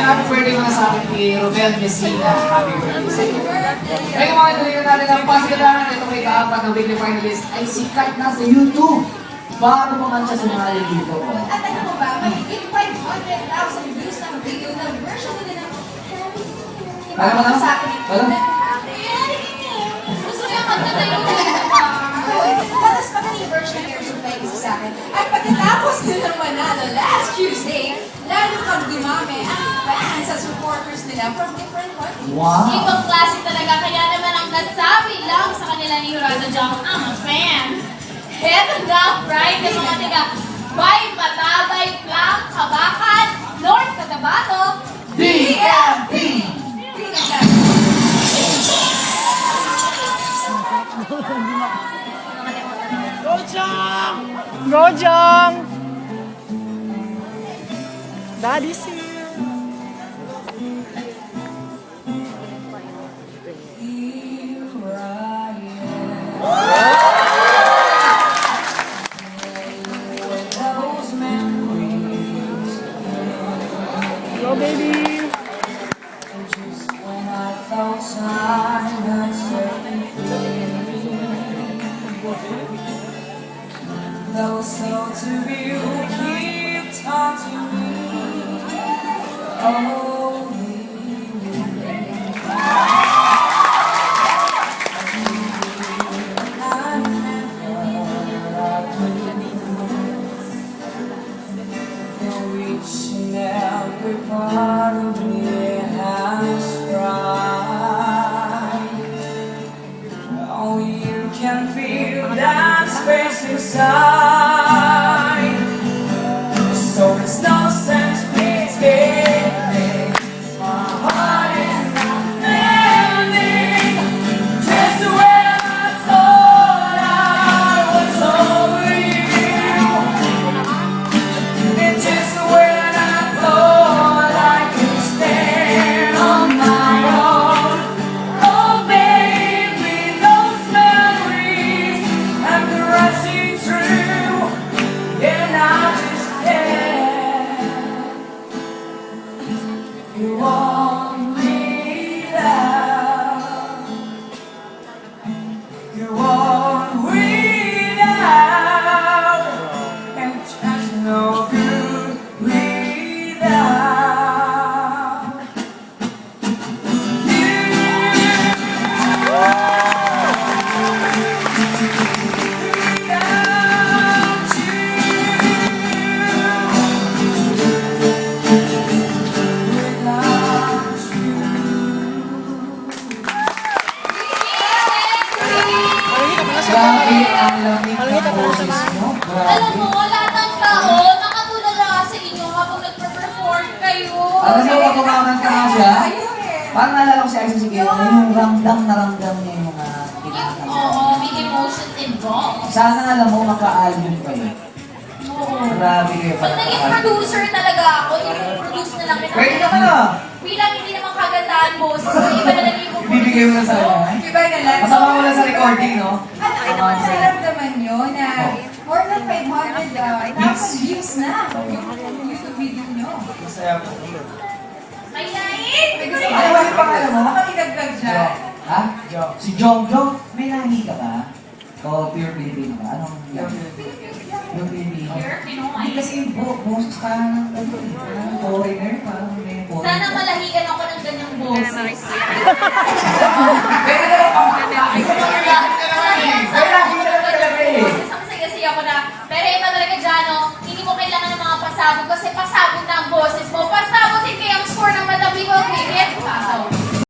happy birthday mga sa akin kay Robel Messina. Happy birthday sa iyo. Kaya mga tuloy natin ang pasigadahan ito kay kaapat na weekly finalist ay sikat na sa YouTube. Bago pa man siya sumali dito. At ano mo ba, mahigit 500,000 views ng video na version nila ng Alam mo na? sa akin. Alam? Gusto niya magtatayo na tapos pag version ng version tayo sa akin. At pagkatapos nila manalo last Tuesday, lalo kang dumami ang fans sa supporters nila from different countries. Wow! Ibang klase talaga, kaya naman ang nasabi lang sa kanila ni Jurado Jong, I'm a fan. Heto na, pride ng mga tiga, Bay, Matabay, Plang, Kabakan, North Cotabato, DMP! Rojang! Daddy's here. Hello, baby. When I felt time had set me free, though so to you keep taunting me. Oh, reaching every part of me has tried. Only you can feel that space inside. So there's no sense pretending my heart is not mending. Just when I thought I was over you, and just when I thought I could stand on my own. Oh baby, those memories have been rushing through, and I just can't. You want me now. You want me now. And just no good without Grabe ang lamig ng boses mo. Alam Grabe. mo, lahat ng tao, nakatulala sa inyo habang nagpe-perform kayo. Alam mo, pag kumakan ka nga siya, parang naalala ko si Aisha Sige, yung ramdam na ramdam niya yung mga kinakanta. Oo, may emotions involved. Sana alam mo, maka-album kayo. Oo. Grabe kayo Pag pala. naging producer talaga ako, i-produce na lang kita. Pwede naman ah. Bilang hindi naman kagandaan boses, so iba na lang yung Ibibigay mo na sa kanya. Iba na lang. Masama mo lang sa recording, no? Ano ang nararamdaman nyo na more than 500,000 views na yung YouTube video nyo? Masaya po. May lain! Ano ba yung pangalan mo? Baka idagdag dyan. Ha? Si Jong Jong. May lahi ka ba? O pure Filipino ka? Anong lahi? Pure Filipino. Pure Pinoy. Hindi kasi yung boses parang foreigner, parang may foreigner. Sana malahigan ako ng ganyang boses. Pero ay, kung lahi ka naman eh. May lahi ka naman talaga eh. Boses ang saya-saya ko na. Pero iba talaga dyan, no? Hindi mo kailangan ng mga pasabog kasi pasabog na ang boses mo. Pasabog din kaya ang score ng Madam Bigol. Hit! Pasabog.